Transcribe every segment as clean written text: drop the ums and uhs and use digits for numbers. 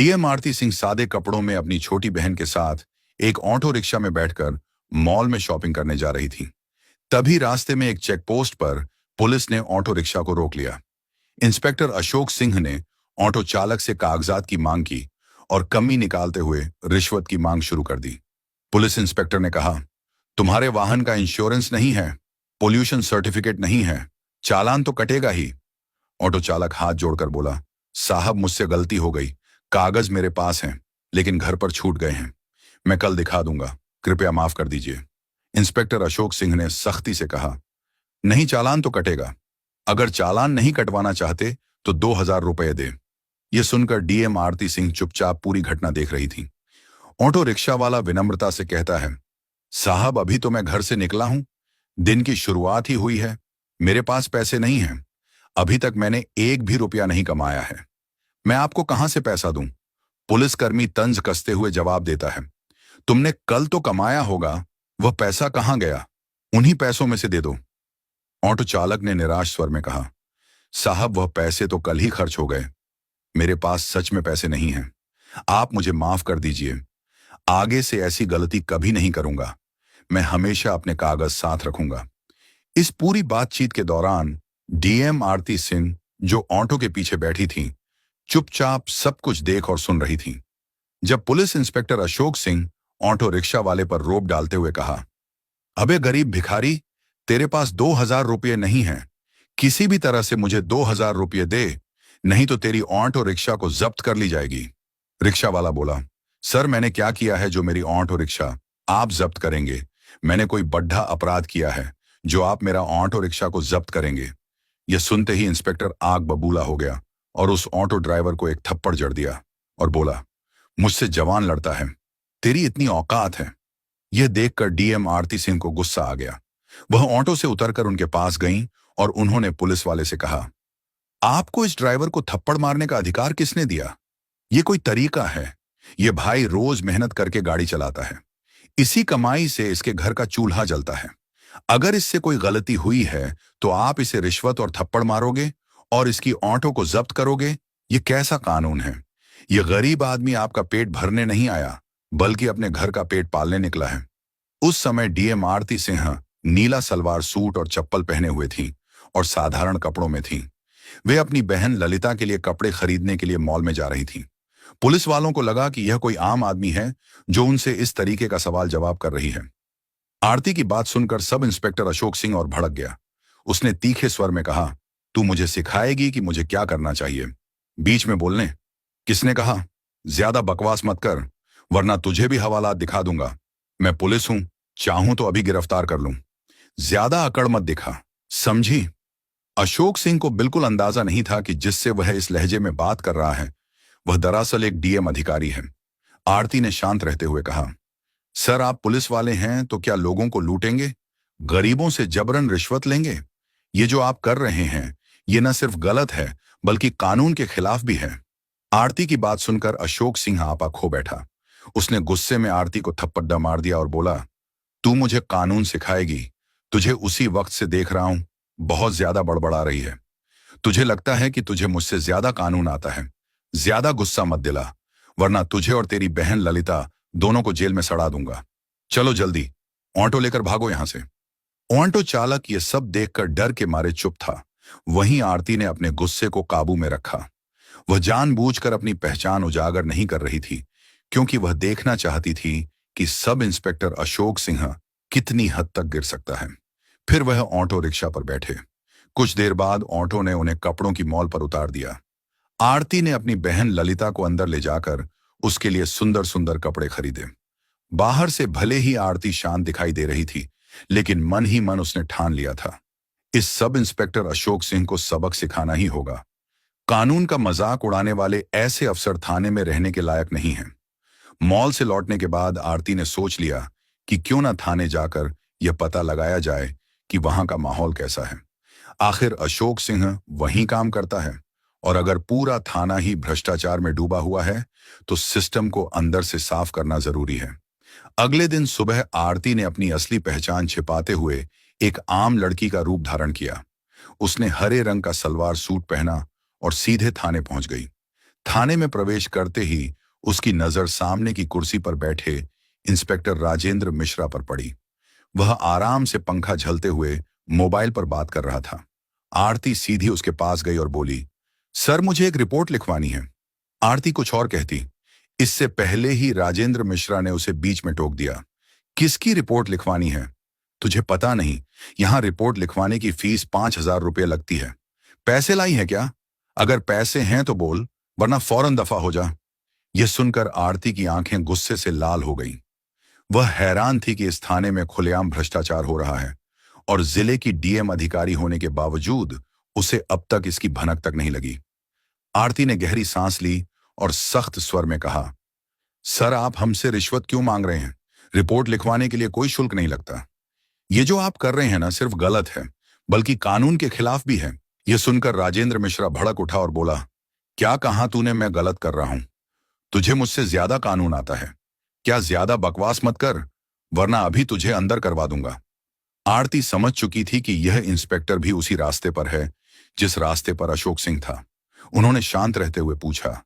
DM आरती सिंह सादे कपड़ों में अपनी छोटी बहन के साथ एक ऑटो रिक्शा में बैठकर मॉल में शॉपिंग करने जा रही थी। तभी रास्ते में एक चेक पोस्ट पर पुलिस ने ऑटो रिक्शा को रोक लिया। इंस्पेक्टर अशोक सिंह ने ऑटो चालक से कागजात की मांग की और कमी निकालते हुए रिश्वत की मांग शुरू कर दी। पुलिस इंस्पेक्टर ने कहा, तुम्हारे वाहन का इंश्योरेंस नहीं है, पोल्यूशन सर्टिफिकेट नहीं है, चालान तो कटेगा ही। ऑटो चालक हाथ जोड़कर बोला, साहब मुझसे गलती हो गई, कागज मेरे पास हैं लेकिन घर पर छूट गए हैं, मैं कल दिखा दूंगा, कृपया माफ कर दीजिए। इंस्पेक्टर अशोक सिंह ने सख्ती से कहा, नहीं, चालान तो कटेगा, अगर चालान नहीं कटवाना चाहते तो 2,000 रुपये दे। यह सुनकर डीएम आरती सिंह चुपचाप पूरी घटना देख रही थी। ऑटो रिक्शा वाला विनम्रता से कहता है, साहब अभी तो मैं घर से निकला हूं, दिन की शुरुआत ही हुई है, मेरे पास पैसे नहीं हैं, अभी तक मैंने एक भी रुपया नहीं कमाया है, मैं आपको कहां से पैसा दूं। पुलिसकर्मी तंज कसते हुए जवाब देता है, तुमने कल तो कमाया होगा, वह पैसा कहां गया, उन्हीं पैसों में से दे दो। ऑटो चालक ने निराश स्वर में कहा, साहब वह पैसे तो कल ही खर्च हो गए, मेरे पास सच में पैसे नहीं हैं, आप मुझे माफ कर दीजिए, आगे से ऐसी गलती कभी नहीं करूंगा, मैं हमेशा अपने कागज साथ रखूंगा। इस पूरी बातचीत के दौरान डीएम आरती सिंह, जो ऑटो के पीछे बैठी थी, चुपचाप सब कुछ देख और सुन रही थी। जब police inspector Ashok Singh auto rickshaw वाले पर रोप डालते हुए कहा, अबे गरीब भिखारी, तेरे पास 2,000 रुपये नहीं हैं, किसी भी तरह से मुझे 2,000 रुपये दे, नहीं तो तेरी ऑटो रिक्शा को जब्त कर ली जाएगी। रिक्शा वाला बोला, सर मैंने क्या किया है जो मेरी ऑटो रिक्शा आप जब्त करेंगे, मैंने कोई बड्ढा अपराध किया है जो आप मेरा ऑटो रिक्शा को जब्त करेंगे। यह सुनते ही इंस्पेक्टर आग बबूला हो गया और उस ऑटो ड्राइवर को एक थप्पड़ जड़ दिया और बोला, मुझसे जवान लड़ता है, तेरी इतनी औकात है। यह देखकर डीएम आरती सिंह को गुस्सा आ गया। वह ऑटो से उतरकर उनके पास गईं और उन्होंने पुलिस वाले से कहा, आपको इस ड्राइवर को थप्पड़ मारने का अधिकार किसने दिया? यह कोई तरीका है? यह भाई रोज मेहनत करके गाड़ी चलाता है, इसी कमाई से इसके घर का चूल्हा जलता है, अगर इससे कोई गलती हुई है तो आप इसे रिश्वत और थप्पड़ मारोगे और इसकी ऑटो को जब्त करोगे? ये कैसा कानून है? ये गरीब आदमी आपका पेट भरने नहीं आया बल्कि अपने घर का पेट पालने निकला है। उस समय डीएम आरती सिंह नीला सलवार सूट और चप्पल पहने हुए थी और साधारण कपड़ों में थी। वे अपनी बहन ललिता के लिए कपड़े खरीदने के लिए मॉल में जा रही थी। पुलिस वालों को लगा कि यह कोई आम आदमी है जो उनसे इस तरीके का सवाल जवाब कर रही है। आरती की बात सुनकर सब इंस्पेक्टर अशोक सिंह और भड़क गया। उसने तीखे स्वर में कहा, तू मुझे सिखाएगी कि मुझे क्या करना चाहिए? बीच में बोलने किसने कहा? ज्यादा बकवास मत कर, वरना तुझे भी हवालात दिखा दूंगा। मैं पुलिस हूं, चाहूं तो अभी गिरफ्तार कर लूं। ज्यादा अकड़ मत दिखा, समझी? अशोक सिंह को बिल्कुल अंदाजा नहीं था कि जिससे वह इस लहजे में बात कर रहा है वह दरअसल एक डीएम अधिकारी है। आरती ने शांत रहते हुए कहा, सर आप पुलिस वाले हैं तो क्या लोगों को लूटेंगे, गरीबों से जबरन रिश्वत लेंगे? ये जो आप कर रहे हैं ये न सिर्फ गलत है बल्कि कानून के खिलाफ भी है। आरती की बात सुनकर अशोक सिंह आपा खो बैठा। उसने गुस्से में आरती को थप्पड़ मार दिया और बोला, तू मुझे कानून सिखाएगी? तुझे उसी वक्त से देख रहा हूं, बहुत ज्यादा बड़बड़ा रही है। तुझे लगता है कि तुझे मुझसे ज्यादा कानून आता है। ज्यादा गुस्सा मत दिला, वरना तुझे और तेरी बहन ललिता दोनों को जेल में सड़ा दूंगा। चलो जल्दी, ऑटो लेकर भागो यहां से। ऑटो चालक ये सब देखकर डर के मारे चुप था। वहीं आरती ने अपने गुस्से को काबू में रखा। वह जानबूझकर अपनी पहचान उजागर नहीं कर रही थी, क्योंकि वह देखना चाहती थी कि सब इंस्पेक्टर अशोक सिंह कितनी हद तक गिर सकता है। फिर वह ऑटो रिक्शा पर बैठे। कुछ देर बाद ऑटो ने उन्हें कपड़ों की मॉल पर उतार दिया। आरती ने अपनी बहन ललिता को अंदर ले जाकर उसके लिए सुंदर सुंदर कपड़े खरीदे। बाहर से भले ही आरती शांत दिखाई दे रही थी, लेकिन मन ही मन उसने ठान लिया था, इस सब इंस्पेक्टर अशोक सिंह को सबक सिखाना ही होगा। कानून का मजाक उड़ाने वाले ऐसे अफसर थाने में रहने के लायक नहीं हैं। मॉल से लौटने के बाद आरती ने सोच लिया कि क्यों ना थाने जाकर यह पता लगाया जाए कि वहां का माहौल कैसा है। आखिर अशोक सिंह वहीं काम करता है, और अगर पूरा थाना ही भ्रष्टाचार में डूबा हुआ है तो सिस्टम को अंदर से साफ करना जरूरी है। अगले दिन सुबह आरती ने अपनी असली पहचान छिपाते हुए एक आम लड़की का रूप धारण किया। उसने हरे रंग का सलवार सूट पहना और सीधे थाने पहुंच गई। थाने में प्रवेश करते ही उसकी नजर सामने की कुर्सी पर बैठे इंस्पेक्टर राजेंद्र मिश्रा पर पड़ी। वह आराम से पंखा झलते हुए मोबाइल पर बात कर रहा था। आरती सीधी उसके पास गई और बोली, सर मुझे एक रिपोर्ट लिखवानी है। आरती कुछ और कहती, इससे पहले ही राजेंद्र मिश्रा ने उसे बीच में टोक दिया। किसकी रिपोर्ट लिखवानी है? तुझे पता नहीं, यहां रिपोर्ट लिखवाने की फीस 5,000 रुपये लगती है। पैसे लाई है क्या? अगर पैसे हैं तो बोल, वरना फौरन दफा हो जा। यह सुनकर आरती की आंखें गुस्से से लाल हो गईं। वह हैरान थी कि इस थाने में खुलेआम भ्रष्टाचार हो रहा है और जिले की डीएम अधिकारी होने के बावजूद उसे अब तक इसकी भनक तक नहीं लगी। आरती ने गहरी सांस ली और सख्त स्वर में कहा, सर आप हमसे रिश्वत क्यों मांग रहे हैं? रिपोर्ट लिखवाने के लिए कोई शुल्क नहीं लगता। ये जो आप कर रहे हैं ना सिर्फ गलत है, बल्कि कानून के खिलाफ भी है। यह सुनकर राजेंद्र मिश्रा भड़क उठा और बोला, क्या कहा तूने मैं गलत कर रहा हूं? तुझे मुझसे ज्यादा कानून आता है। क्या ज्यादा बकवास मत कर, वरना अभी तुझे अंदर करवा दूंगा। आरती समझ चुकी थी कि यह इंस्पेक्टर भी उसी रास्ते पर है जिस रास्ते पर अशोक सिंह था। उन्होंने शांत रहते हुए पूछा,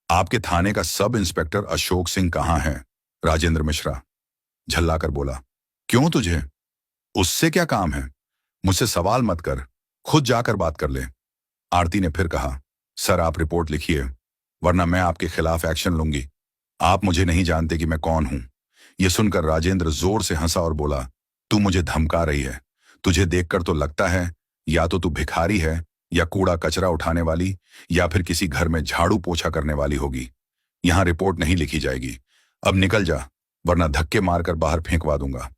आपके थाने का सब इंस्पेक्टर अशोक सिंह कहाँ है? राजेंद्र मिश्रा झल्लाकर बोला, क्यों तुझे उससे क्या काम है? मुझसे सवाल मत कर, खुद जाकर बात कर ले। आरती ने फिर कहा, सर आप रिपोर्ट लिखिए, वरना मैं आपके खिलाफ एक्शन लूंगी। आप मुझे नहीं जानते कि मैं कौन हूं। यह सुनकर राजेंद्र जोर से हंसा और बोला, तू मुझे धमका रही है? तुझे देखकर तो लगता है या तो तू भिखारी है, या कूड़ा कचरा उठाने वाली, या फिर किसी घर में झाड़ू पोछा करने वाली होगी। यहां रिपोर्ट नहीं लिखी जाएगी। अब निकल जा, वरना धक्के मारकर बाहर फेंकवा दूंगा।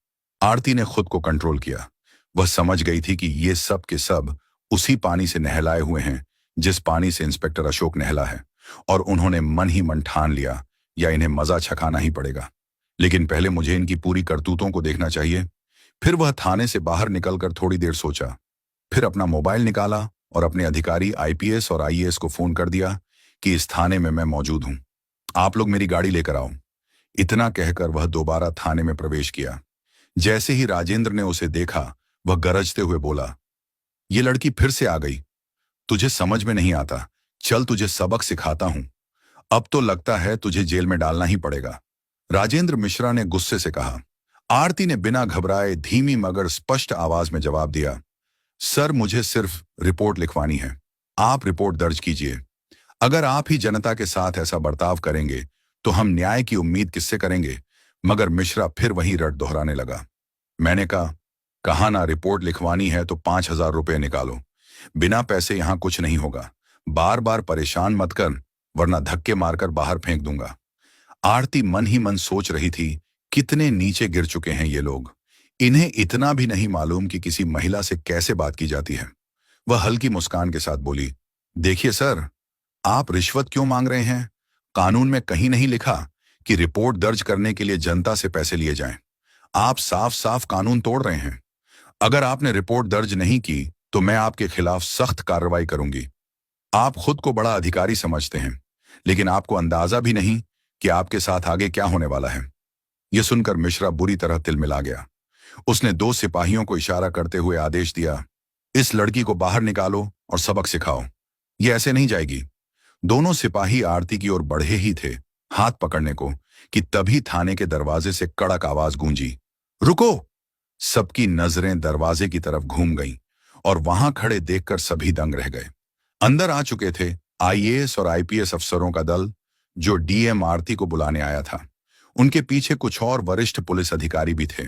आरती ने खुद को कंट्रोल किया। वह समझ गई थी कि ये सब के सब उसी पानी से नहलाए हुए हैं जिस पानी से इंस्पेक्टर अशोक नहला है, और उन्होंने मन ही मन ठान लिया या इन्हें मजा छकाना ही पड़ेगा। लेकिन पहले मुझे इनकी पूरी करतूतों को देखना चाहिए। फिर वह थाने से बाहर निकलकर थोड़ी देर सोचा, फिर अपना मोबाइल निकाला और अपने अधिकारी आईपीएस और आईएएस को फोन कर दिया कि इस थाने में मैं मौजूद हूं, आप लोग मेरी गाड़ी लेकर आओ। इतना कहकर वह दोबारा थाने में प्रवेश किया। जैसे ही राजेंद्र ने उसे देखा, वह गरजते हुए बोला, ये लड़की फिर से आ गई। तुझे समझ में नहीं आता, चल तुझे सबक सिखाता हूं। अब तो लगता है तुझे जेल में डालना ही पड़ेगा। राजेंद्र मिश्रा ने गुस्से से कहा। आरती ने बिना घबराए धीमी मगर स्पष्ट आवाज में जवाब दिया, सर मुझे सिर्फ रिपोर्ट लिखवानी है। आप रिपोर्ट दर्ज कीजिए। अगर आप ही जनता के साथ ऐसा बर्ताव करेंगे तो हम न्याय की उम्मीद किससे करेंगे? मगर मिश्रा फिर वही रट दोहराने लगा। मैंने कहा ना रिपोर्ट लिखवानी है तो 5,000 रुपये निकालो। बिना पैसे यहां कुछ नहीं होगा। बार बार परेशान मत कर, वरना धक्के मारकर बाहर फेंक दूंगा। आरती मन ही मन सोच रही थी, कितने नीचे गिर चुके हैं ये लोग। इन्हें इतना भी नहीं मालूम कि किसी महिला से कैसे बात की जाती है। वह हल्की मुस्कान के साथ बोली, देखिए सर, आप रिश्वत क्यों मांग रहे हैं? कानून में कहीं नहीं लिखा कि रिपोर्ट दर्ज करने के लिए जनता से पैसे लिए जाएं। आप साफ साफ कानून तोड़ रहे हैं। अगर आपने रिपोर्ट दर्ज नहीं की तो मैं आपके खिलाफ सख्त कार्रवाई करूंगी। आप खुद को बड़ा अधिकारी समझते हैं, लेकिन आपको अंदाजा भी नहीं कि आपके साथ आगे क्या होने वाला है। यह सुनकर मिश्रा बुरी तरह तिलमिला गया। उसने 2 सिपाहियों को इशारा करते हुए आदेश दिया, इस लड़की को बाहर निकालो और सबक सिखाओ। यह ऐसे नहीं जाएगी। दोनों सिपाही आरती की ओर बढ़े ही थे हाथ पकड़ने को कि तभी थाने के दरवाजे से कड़क आवाज गूंजी, रुको! सबकी नजरें दरवाजे की तरफ घूम गईं और वहां खड़े देखकर सभी दंग रह गए। अंदर आ चुके थे आईएएस और आईपीएस अफसरों का दल, जो डीएम आरती को बुलाने आया था। उनके पीछे कुछ और वरिष्ठ पुलिस अधिकारी भी थे।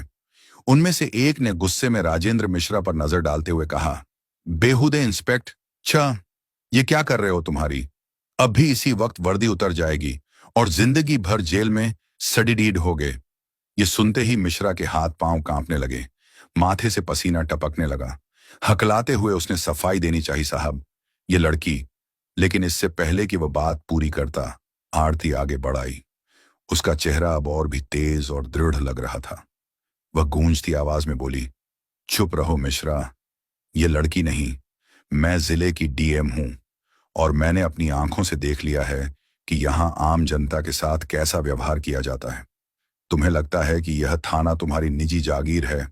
उनमें से एक ने गुस्से में राजेंद्र मिश्रा पर नजर डालते हुए कहा, बेहुदे इंस्पेक्ट, ये क्या कर रहे हो तुम्हारी? अब भी इसी वक्त वर्दी उतर जाएगी और जिंदगी भर जेल में सडीडीड होगे। ये सुनते ही मिश्रा के हाथ पांव कांपने लगे, माथे से पसीना टपकने लगा। हकलाते हुए उसने सफाई देनी चाहिए, साहब, ये लड़की। लेकिन इससे पहले कि वह बात पूरी करता, आरती आगे बढ़ आई। उसका चेहरा अब और भी तेज और दृढ़ लग रहा था। वह गूंजती आवाज में बोली, चुप रहो मिश्रा, ये लड़की नहीं, मैं जिले की डीएम हूं और मैंने अपनी आंखों से देख लिया है कि यहां आम जनता के साथ कैसा व्यवहार किया जाता है। तुम्हें लगता है कि यह थाना तुम्हारी निजी जागीर है।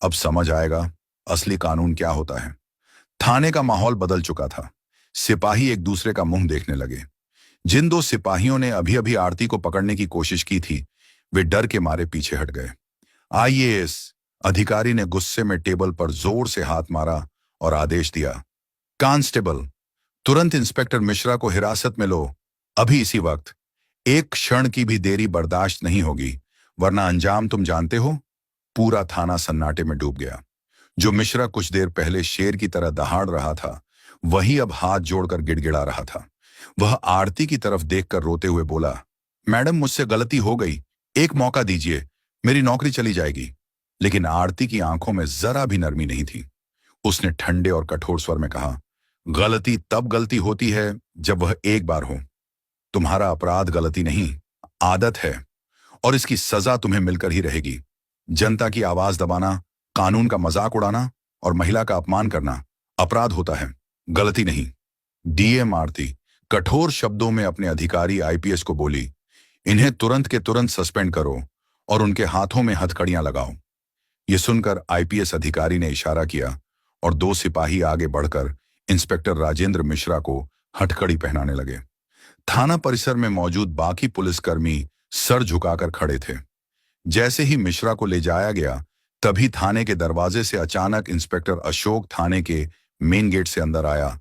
अब समझ आएगा असली कानून क्या होता है। थाने का माहौल बदल चुका था। सिपाही एक दूसरे का मुंह देखने लगे। जिन दो सिपाहियों ने अभी अभी आरती को पकड़ने की कोशिश की थी, वे डर के मारे पीछे हट गए। आईएएस अधिकारी ने गुस्से में टेबल पर जोर से हाथ मारा और आदेश दिया, कांस्टेबल, तुरंत इंस्पेक्टर मिश्रा को हिरासत में लो, अभी इसी वक्त। एक क्षण की भी देरी बर्दाश्त नहीं होगी, वरना अंजाम तुम जानते हो। पूरा थाना सन्नाटे में डूब गया। जो मिश्रा कुछ देर पहले शेर की तरह दहाड़ रहा था, वही अब हाथ जोड़कर गिड़गिड़ा रहा था। वह आरती की तरफ देखकर रोते हुए बोला, मैडम मुझसे गलती हो गई, एक मौका दीजिए, मेरी नौकरी चली जाएगी। लेकिन आरती की आंखों में जरा भी नरमी नहीं थी। उसने ठंडे और कठोर स्वर में कहा, गलती तब गलती होती है जब वह एक बार हो। तुम्हारा अपराध गलती नहीं, आदत है, और इसकी सजा तुम्हें मिलकर ही रहेगी। जनता की आवाज दबाना, कानून का मजाक उड़ाना और महिला का अपमान करना अपराध होता है, गलती नहीं। डीएम आरती कठोर शब्दों में अपने अधिकारी आईपीएस को बोली, इन्हें तुरंत के तुरंत सस्पेंड करो और उनके हाथों में हथकड़ियां लगाओ। यह सुनकर आईपीएस अधिकारी ने इशारा किया और दो सिपाही आगे बढ़कर इंस्पेक्टर राजेंद्र मिश्रा को हथकड़ी पहनाने लगे। थाना परिसर में मौजूद बाकी पुलिसकर्मी सर झुकाकर खड़े थे। जैसे ही मिश्रा को ले जाया गया, तभी थाने के दरवाजे से अचानक इंस्पेक्टर अशोक थाने के मेन गेट से अंदर आया।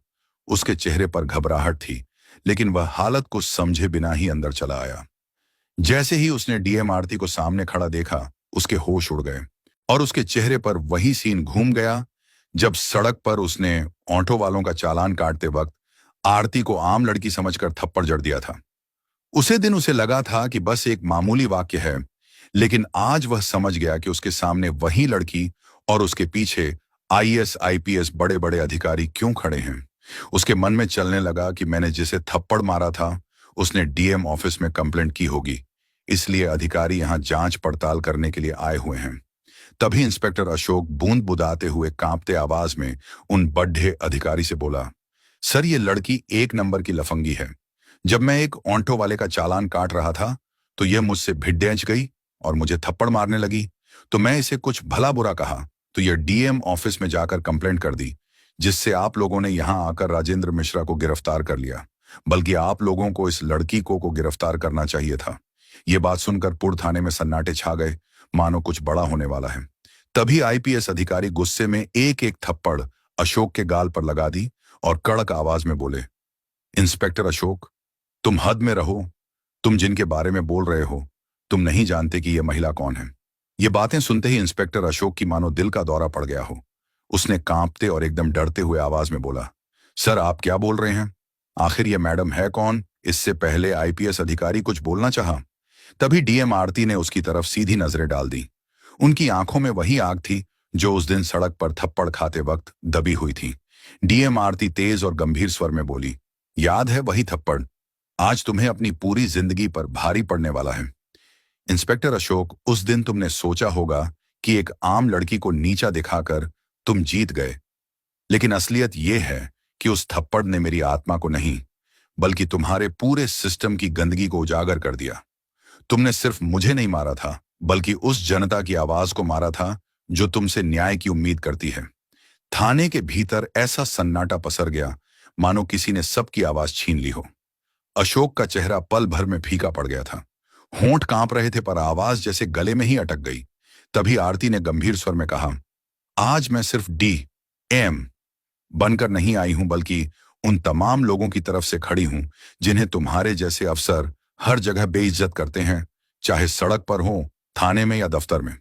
उसके चेहरे पर घबराहट थी, लेकिन वह हालत को समझे बिना ही अंदर चला आया। जैसे ही उसने डीएम आरती को सामने खड़ा देखा, उसके होश उड़ गए और उसके चेहरे पर वही सीन घूम गया जब सड़क पर उसने ऑटो वालों का चालान काटते वक्त आरती को आम लड़की समझकर थप्पड़ जड़ दिया था। उसे दिन उसे लगा था कि बस एक मामूली वाक्य है, लेकिन आज वह समझ गया कि उसके सामने वही लड़की और उसके पीछे आईएएस आईपीएस बड़े बड़े अधिकारी क्यों खड़े हैं। उसके मन में चलने लगा कि मैंने जिसे थप्पड़ मारा था, उसने डीएम ऑफिस में कंप्लेंट की होगी, इसलिए अधिकारी यहां जांच पड़ताल करने के लिए आए हुए हैं। तभी इंस्पेक्टर अशोक बूंद बुदाते हुए कांपते आवाज में उन बड्ढे अधिकारी से बोला, सर ये लड़की एक नंबर की लफंगी है। जब मैं एक ऑटो वाले का चालान काट रहा था तो यह मुझसे भिड्डेंच गई और मुझे थप्पड़ मारने लगी। तो मैं इसे कुछ भला बुरा कहा तो यह डीएम ऑफिस में जाकर कंप्लेंट कर दी, जिससे आप लोगों ने यहां आकर राजेंद्र मिश्रा को गिरफ्तार कर लिया। बल्कि आप लोगों को इस लड़की को गिरफ्तार करना चाहिए था। यह बात सुनकर पुर थाने में सन्नाटे छा गए, मानो कुछ बड़ा होने वाला है। तभी आईपीएस अधिकारी गुस्से में एक एक थप्पड़ अशोक के गाल पर लगा दी और कड़क आवाज में बोले, इंस्पेक्टर अशोक, तुम हद में रहो। तुम जिनके बारे में बोल रहे हो, तुम नहीं जानते कि यह महिला कौन है। ये बातें सुनते ही इंस्पेक्टर अशोक की मानो दिल का दौरा पड़ गया हो। उसने कांपते और एकदम डरते हुए आवाज में बोला, सर आप क्या बोल रहे हैं? आखिर यह मैडम है कौन? इससे पहले आईपीएस अधिकारी कुछ बोलना चाहा। तभी डीएम आरती ने उसकी तरफ सीधी नजरें डाल दी। उनकी आंखों में वही आग थी जो उस दिन सड़क पर थप्पड़ खाते वक्त दबी हुई थी। डीएम आरती तेज और गंभीर स्वर में बोली, याद है वही थप्पड़? आज तुम्हें अपनी पूरी जिंदगी पर भारी पड़ने वाला है। इंस्पेक्टर अशोक, उस दिन तुमने सोचा होगा कि एक आम लड़की को नीचा दिखाकर तुम जीत गए, लेकिन असलियत यह है कि उस थप्पड़ ने मेरी आत्मा को नहीं, बल्कि तुम्हारे पूरे सिस्टम की गंदगी को उजागर कर दिया। तुमने सिर्फ मुझे नहीं मारा था, बल्कि उस जनता की आवाज को मारा था जो तुमसे न्याय की उम्मीद करती है। थाने के भीतर ऐसा सन्नाटा पसर गया मानो किसी ने सबकी आवाज छीन ली हो। अशोक का चेहरा पल भर में फीका पड़ गया था। होंठ कांप रहे थे पर आवाज जैसे गले में ही अटक गई। तभी आरती ने गंभीर स्वर में कहा, आज मैं सिर्फ डीएम बनकर नहीं आई हूं, बल्कि उन तमाम लोगों की तरफ से खड़ी हूं जिन्हें तुम्हारे जैसे अफसर हर जगह बेइज्जत करते हैं, चाहे सड़क पर हो, थाने में या दफ्तर में।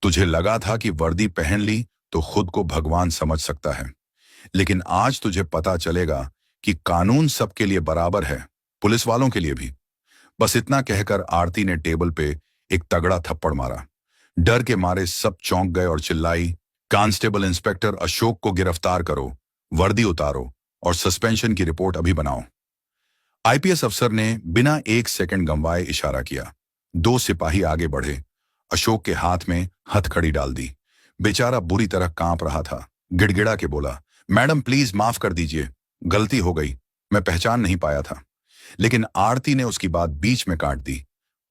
तुझे लगा था कि वर्दी पहन ली तो खुद को भगवान समझ सकता है, लेकिन आज तुझे पता चलेगा कि कानून सबके लिए बराबर है, पुलिस वालों के लिए भी। बस इतना कहकर आरती ने टेबल पे एक तगड़ा थप्पड़ मारा। डर के मारे सब चौंक गए और चिल्लाई, कांस्टेबल इंस्पेक्टर अशोक को गिरफ्तार करो, वर्दी उतारो और सस्पेंशन की रिपोर्ट अभी बनाओ। आईपीएस अफसर ने बिना एक सेकंड गंवाए इशारा किया। दो सिपाही आगे बढ़े, अशोक के हाथ में हथकड़ी डाल दी। बेचारा बुरी तरह कांप रहा था। गिड़गिड़ा के बोला, मैडम प्लीज माफ कर दीजिए, गलती हो गई, मैं पहचान नहीं पाया था। लेकिन आरती ने उसकी बात बीच में काट दी।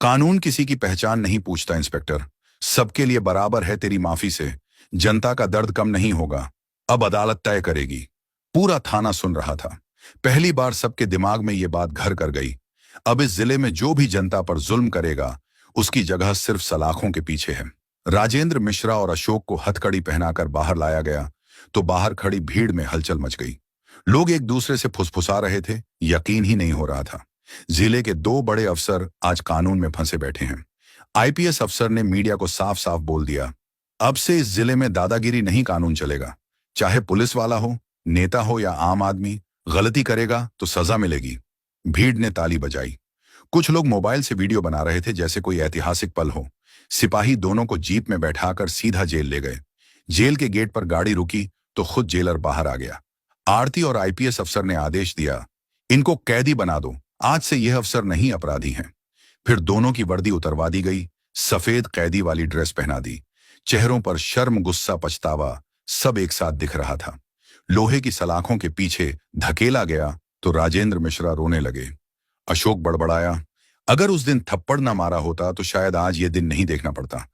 कानून किसी की पहचान नहीं पूछता इंस्पेक्टर, सबके लिए बराबर है। तेरी माफी से जनता का दर्द कम नहीं होगा, अब अदालत तय करेगी। पूरा थाना सुन रहा था। पहली बार सबके दिमाग में ये बात घर कर गई अब इस जिले में जो भी जनता पर जुल्म करेगा उसकी जगह सिर्फ सलाखों के पीछे है। राजेंद्र मिश्रा और अशोक को हथकड़ी पहनाकर बाहर लाया गया तो बाहर खड़ी भीड़ में हलचल मच गई। लोग एक दूसरे से फुसफुसा रहे थे, यकीन ही नहीं हो रहा था। जिले के दो बड़े अफसर आज कानून में फंसे बैठे हैं। आईपीएस अफसर ने मीडिया को साफ साफ बोल दिया, अब से इस जिले में दादागिरी नहीं, कानून चलेगा। चाहे पुलिस वाला हो, नेता हो या आम आदमी, गलती करेगा तो सजा मिलेगी। भीड़ ने ताली बजाई। कुछ लोग मोबाइल से वीडियो बना रहे थे जैसे कोई ऐतिहासिक पल हो। सिपाही दोनों को जीप में बैठाकर सीधा जेल ले गए। जेल के गेट पर गाड़ी रुकी तो खुद जेलर बाहर आ गया। आरती और आईपीएस अफसर ने आदेश दिया, इनको कैदी बना दो, आज से यह अफसर नहीं अपराधी हैं। फिर दोनों की वर्दी उतरवा दी गई, सफेद कैदी वाली ड्रेस पहना दी। चेहरों पर शर्म, गुस्सा, पछतावा सब एक साथ दिख रहा था। लोहे की सलाखों के पीछे धकेला गया तो राजेंद्र मिश्रा रोने लगे। अशोक बड़बड़ाया, अगर उस दिन थप्पड़ ना मारा होता तो शायद आज ये दिन नहीं देखना पड़ता।